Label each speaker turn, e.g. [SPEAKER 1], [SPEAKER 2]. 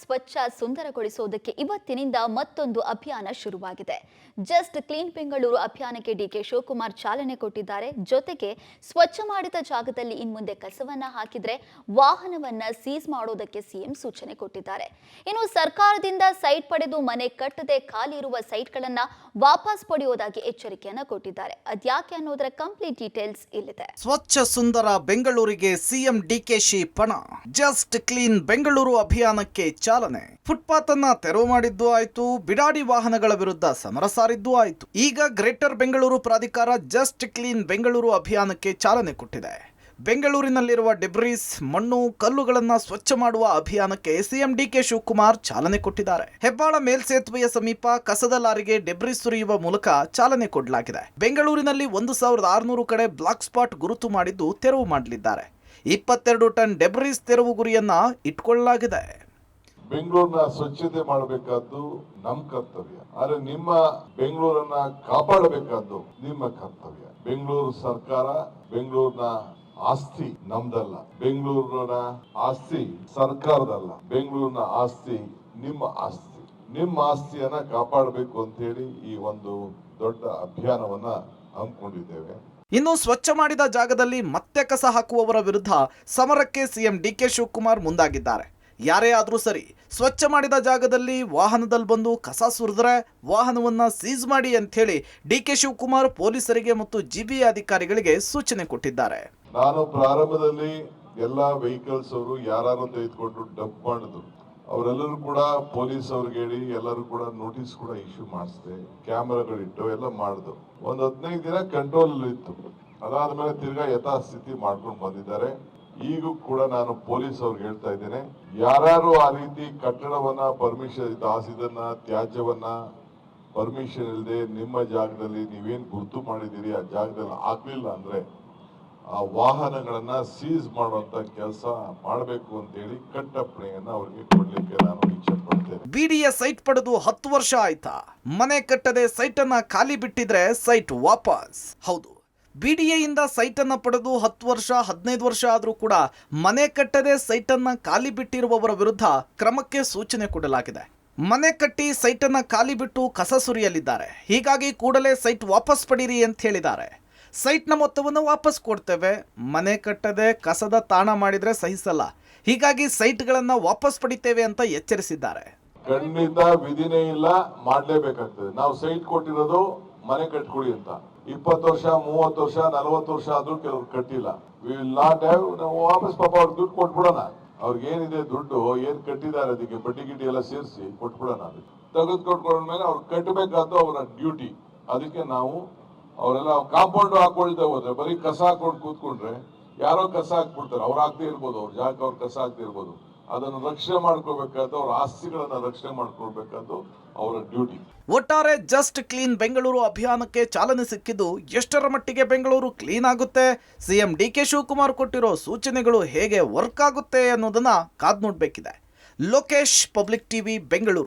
[SPEAKER 1] ಸ್ವಚ್ಛ ಸುಂದರಗೊಳಿಸುವುದಕ್ಕೆ ಇವತ್ತಿನಿಂದ ಮತ್ತೊಂದು ಅಭಿಯಾನ ಶುರುವಾಗಿದೆ. ಜಸ್ಟ್ ಕ್ಲೀನ್ ಬೆಂಗಳೂರು ಅಭಿಯಾನಕ್ಕೆ ಡಿಕೆ ಶಿವಕುಮಾರ್ ಚಾಲನೆ ಕೊಟ್ಟಿದ್ದಾರೆ. ಜೊತೆಗೆ ಸ್ವಚ್ಛ ಮಾಡಿದ ಜಾಗದಲ್ಲಿ ಇನ್ಮುಂದೆ ಕಸವನ್ನ ಹಾಕಿದ್ರೆ ವಾಹನವನ್ನ ಸೀಸ್ ಮಾಡೋದಕ್ಕೆ ಸಿಎಂ ಸೂಚನೆ ಕೊಟ್ಟಿದ್ದಾರೆ. ಇನ್ನು ಸರ್ಕಾರದಿಂದ ಸೈಟ್ ಪಡೆದು ಮನೆ ಕಟ್ಟದೆ ಖಾಲಿ ಇರುವ ಸೈಟ್ಗಳನ್ನ ವಾಪಸ್ ಪಡೆಯುವುದಾಗಿ ಎಚ್ಚರಿಕೆಯನ್ನ ಕೊಟ್ಟಿದ್ದಾರೆ. ಅದ್ಯಾಕೆ ಅನ್ನೋದರ ಕಂಪ್ಲೀಟ್ ಡೀಟೇಲ್ಸ್ ಇಲ್ಲಿದೆ.
[SPEAKER 2] ಸ್ವಚ್ಛ ಸುಂದರ ಬೆಂಗಳೂರಿಗೆ ಸಿಎಂ ಡಿಕೆಶಿ ಪಣ. ಜಸ್ಟ್ ಕ್ಲೀನ್ ಬೆಂಗಳೂರು ಅಭಿಯಾನಕ್ಕೆ ಚಾಲನೆ. ಫುಟ್ಪಾತ್ ಅನ್ನ ತೆರವು ಮಾಡಿದ್ದು ಆಯ್ತು, ಬಿಡಾಡಿ ವಾಹನಗಳ ವಿರುದ್ಧ ಸಮರ ಸಾರಿದ್ದು ಆಯ್ತು. ಈಗ ಗ್ರೇಟರ್ ಬೆಂಗಳೂರು ಪ್ರಾಧಿಕಾರ ಜಸ್ಟ್ ಕ್ಲೀನ್ ಬೆಂಗಳೂರು ಅಭಿಯಾನಕ್ಕೆ ಚಾಲನೆ ಕೊಟ್ಟಿದೆ. ಬೆಂಗಳೂರಿನಲ್ಲಿರುವ ಡೆಬ್ರೀಸ್, ಮಣ್ಣು, ಕಲ್ಲುಗಳನ್ನ ಸ್ವಚ್ಛ ಮಾಡುವ ಅಭಿಯಾನಕ್ಕೆ ಸಿಎಂ ಡಿಕೆ ಶಿವಕುಮಾರ್ ಚಾಲನೆ ಕೊಟ್ಟಿದ್ದಾರೆ. ಹೆಬ್ಬಾಳ ಮೇಲ್ಸೇತುವೆಯ ಸಮೀಪ ಕಸದ ಲಾರಿಗೆ ಡೆಬ್ರೀಸ್ ಸುರಿಯುವ ಮೂಲಕ ಚಾಲನೆ ಕೊಡಲಾಗಿದೆ. ಬೆಂಗಳೂರಿನಲ್ಲಿ 1600 ಕಡೆ ಬ್ಲಾಕ್ ಸ್ಪಾಟ್ ಗುರುತು ಮಾಡಿದ್ದು ತೆರವು ಮಾಡಲಿದ್ದಾರೆ. 22 ಟನ್ ಡೆಬ್ರೀಸ್ ತೆರವು ಗುರಿಯನ್ನ ಇಟ್ಕೊಳ್ಳಲಾಗಿದೆ.
[SPEAKER 3] ಬೆಂಗಳೂರನ್ನ ಸ್ವಚ್ಛತೆ ಮಾಡಬೇಕಾದ್ದು ನಮ್ಮ ಕರ್ತವ್ಯ, ಆದ್ರೆ ನಿಮ್ಮ ಬೆಂಗಳೂರನ್ನ ಕಾಪಾಡಬೇಕಾದ್ದು ನಿಮ್ಮ ಕರ್ತವ್ಯ. ಬೆಂಗಳೂರು ಸರ್ಕಾರ, ಬೆಂಗಳೂರಿನ ಆಸ್ತಿ ನಮ್ದಲ್ಲ, ಬೆಂಗಳೂರಿನ ಆಸ್ತಿ ಸರ್ಕಾರದಲ್ಲ, ಬೆಂಗಳೂರಿನ ಆಸ್ತಿ ನಿಮ್ಮ ಆಸ್ತಿ. ನಿಮ್ಮ ಆಸ್ತಿಯನ್ನ ಕಾಪಾಡಬೇಕು ಅಂತ ಹೇಳಿ ಈ ಒಂದು ದೊಡ್ಡ ಅಭಿಯಾನವನ್ನ ಹಮ್ಮಿಕೊಂಡಿದ್ದೇವೆ.
[SPEAKER 2] ಇನ್ನು ಸ್ವಚ್ಛ ಮಾಡಿದ ಜಾಗದಲ್ಲಿ ಮತ್ತೆ ಕಸ ಹಾಕುವವರ ವಿರುದ್ಧ ಸಮರಕ್ಕೆ ಸಿಎಂ ಡಿಕೆ ಶಿವಕುಮಾರ್ ಮುಂದಾಗಿದ್ದಾರೆ. ಯಾರೇ ಆದ್ರೂ ಸರಿ, ಸ್ವಚ್ಛ ಮಾಡಿದ ಜಾಗದಲ್ಲಿ ವಾಹನದಲ್ಲಿ ಬಂದು ಕಸ ಸುರಿದ್ರೆ ವಾಹನವನ್ನ ಸೀಸ್ ಮಾಡಿ ಅಂತ ಹೇಳಿ ಡಿಕೆ ಶಿವಕುಮಾರ್ ಪೊಲೀಸರಿಗೆ ಮತ್ತು ಜಿಬಿಎ ಅಧಿಕಾರಿಗಳಿಗೆ ಸೂಚನೆ ಕೊಟ್ಟಿದ್ದಾರೆ.
[SPEAKER 3] ನಾನು ಪ್ರಾರಂಭದಲ್ಲಿ ಎಲ್ಲಾ ವೆಹಿಕಲ್ಸ್ ಅವರು ಯಾರು ತೆಗೆದುಕೊಂಡು ಡಂಪ್ ಮಾಡಿದ್ರು, ಅವರೆಲ್ಲರೂ ಕೂಡ ಪೊಲೀಸ್ ಅವ್ರಿಗೆ ಹೇಳಿ ಎಲ್ಲರೂ ಕೂಡ ನೋಟಿಸ್ ಕೂಡ ಇಶ್ಯೂ ಮಾಡಿಸಿದೆ, ಕ್ಯಾಮೆರಾಗಳಿಟ್ಟು ಎಲ್ಲ ಮಾಡಿದ್ರು. ಒಂದ್ 15 ದಿನ ಕಂಟ್ರೋಲ್ ಇತ್ತು. ಅದಾದ್ಮೇಲೆ ತಿರ್ಗಾ ಯಥಾಸ್ಥಿತಿ ಮಾಡ್ಕೊಂಡು ಬಂದಿದ್ದಾರೆ. ಈಗೂ ಕೂಡ ನಾನು ಪೊಲೀಸ್ ಅವ್ರಿಗೆ ಹೇಳ್ತಾ ಇದ್ದೇನೆ, ಯಾರು ಆ ರೀತಿ ಕಟ್ಟಡವನ್ನ ಪರ್ಮಿಷನ್ ಇದನ್ನ ತ್ಯಾಜ್ಯವನ್ನ ಪರ್ಮಿಷನ್ ಇಲ್ಲದೆ ನಿಮ್ಮ ಜಾಗದಲ್ಲಿ ನೀವೇನ್ ಗುರುತು ಮಾಡಿದ್ದೀರಿ ಆ ಜಾಗದಲ್ಲಿ ಆಗ್ಲಿಲ್ಲ ಅಂದ್ರೆ ಆ ವಾಹನಗಳನ್ನ ಸೀಸ್ ಮಾಡುವಂತ ಕೆಲಸ ಮಾಡಬೇಕು ಅಂತ ಹೇಳಿ ಕಟ್ಟಪ್ಪಣೆಯನ್ನ ಅವರಿಗೆ ಕೊಡ್ಲಿಕ್ಕೆ ನಾನು ಇಚ್ಛೆ ಪಡ್ತೇನೆ.
[SPEAKER 2] ಬಿಡಿಎ ಸೈಟ್ ಪಡೆದು 10 ವರ್ಷ ಆಯ್ತಾ? ಮನೆ ಕಟ್ಟದೆ ಸೈಟ್ ಅನ್ನ ಖಾಲಿ ಬಿಟ್ಟಿದ್ರೆ ಸೈಟ್ ವಾಪಸ್. ಹೌದು, ಬಿಡಿಎಯಿಂದ ಸೈಟ್ ಅನ್ನ ಪಡೆದು 10 ವರ್ಷ 15 ವರ್ಷ ಆದ್ರೂ ಕೂಡ ಮನೆ ಕಟ್ಟದೆ ಸೈಟ್ ಅನ್ನ ಖಾಲಿ ಬಿಟ್ಟಿರುವವರ ವಿರುದ್ಧ ಕ್ರಮಕ್ಕೆ ಸೂಚನೆ ಕೊಡಲಾಗಿದೆ. ಮನೆ ಕಟ್ಟಿ ಸೈಟ್ ಅನ್ನ ಖಾಲಿ ಬಿಟ್ಟು ಕಸ ಸುರಿಯಲಿದ್ದಾರೆ. ಹೀಗಾಗಿ ಕೂಡಲೇ ಸೈಟ್ ವಾಪಸ್ ಪಡೀರಿ ಅಂತ ಹೇಳಿದ್ದಾರೆ. ಸೈಟ್ನ ಮೊತ್ತವನ್ನು ವಾಪಸ್ ಕೊಡ್ತೇವೆ, ಮನೆ ಕಟ್ಟದೆ ಕಸದ ತಾಣ ಮಾಡಿದ್ರೆ ಸಹಿಸಲ್ಲ, ಹೀಗಾಗಿ ಸೈಟ್ಗಳನ್ನ ವಾಪಸ್ ಪಡಿತೇವೆ ಅಂತ ಎಚ್ಚರಿಸಿದ್ದಾರೆ.
[SPEAKER 3] ಖಂಡಿತ ವಿಧಿನೇ ಇಲ್ಲ, ಮಾಡ್ಲೇಬೇಕಾಗ್ತದೆ. ನಾವು ಸೈಟ್ ಕೊಟ್ಟಿರೋದು ಮನೆ ಕಟ್ಕೊಡಿ ಅಂತ. 20 ವರ್ಷ 30 ವರ್ಷ 40 ವರ್ಷ ಆದ್ರೂ ಕೆಲವ್ರು ಕಟ್ಟಿಲ್ಲ. ವಿ ವಿಲ್ ನಾಟ್ ಹ್ಯಾವ್, ನಾವು ವಾಪಸ್ ಪಾಪ ಅವ್ರಿಗೆ ದುಡ್ಡು ಕೊಟ್ಬಿಡೋಣ. ಅವ್ರಿಗೆ ಏನಿದೆ ದುಡ್ಡು ಏನ್ ಕಟ್ಟಿದ್ದಾರೆ ಅದಕ್ಕೆ ಬಡ್ಡಿ ಗಿಡ್ಡಿ ಎಲ್ಲ ಸೇರಿಸಿ ಕೊಟ್ಬಿಡೋಣ. ಅದಕ್ಕೆ ತೆಗೆದು ಕೊಟ್ಕೊಂಡ್ಮೇಲೆ ಅವ್ರು ಕಟ್ಟಬೇಕಾದ್ದು ಅವರ ಡ್ಯೂಟಿ. ಅದಕ್ಕೆ ನಾವು ಅವರೆಲ್ಲ ಕಾಂಪೌಂಡ್ ಹಾಕೊಳ್ತಾ ಹೋದ್ರೆ ಬರೀ ಕಸ ಹಾಕೊಂಡು ಕೂತ್ಕೊಂಡ್ರೆ ಯಾರೋ ಕಸ ಹಾಕ್ಬಿಡ್ತಾರೆ. ಅವ್ರು ಹಾಕ್ದೇ ಇರ್ಬೋದು, ಅವ್ರ ಜಾಗಕ್ಕೆ ಅವ್ರು ಕಸ ಹಾಕ್ದೇ ಇರ್ಬೋದು. ಅದನ್ನು ರಕ್ಷಣೆ ಮಾಡ್ಕೋಬೇಕಾದ್ದು, ಅವ್ರ ಆಸ್ತಿಗಳನ್ನ ರಕ್ಷಣೆ ಮಾಡ್ಕೊಳ್ಬೇಕಾದ್ದು ಅವರ ಡ್ಯೂಟಿ.
[SPEAKER 2] ಒಟ್ಟಾರೆ ಜಸ್ಟ್ ಕ್ಲೀನ್ ಬೆಂಗಳೂರು ಅಭಿಯಾನಕ್ಕೆ ಚಾಲನೆ ಸಿಕ್ಕಿದ್ದು ಎಷ್ಟರ ಮಟ್ಟಿಗೆ ಬೆಂಗಳೂರು ಕ್ಲೀನ್ ಆಗುತ್ತೆ, ಸಿಎಂ ಡಿಕೆ ಶಿವಕುಮಾರ್ ಕೊಟ್ಟಿರೋ ಸೂಚನೆಗಳು ಹೇಗೆ ವರ್ಕ್ ಆಗುತ್ತೆ ಅನ್ನೋದನ್ನ ಕಾದ್ ನೋಡ್ಬೇಕಿದೆ. Lokesh, public TV, Bengaluru.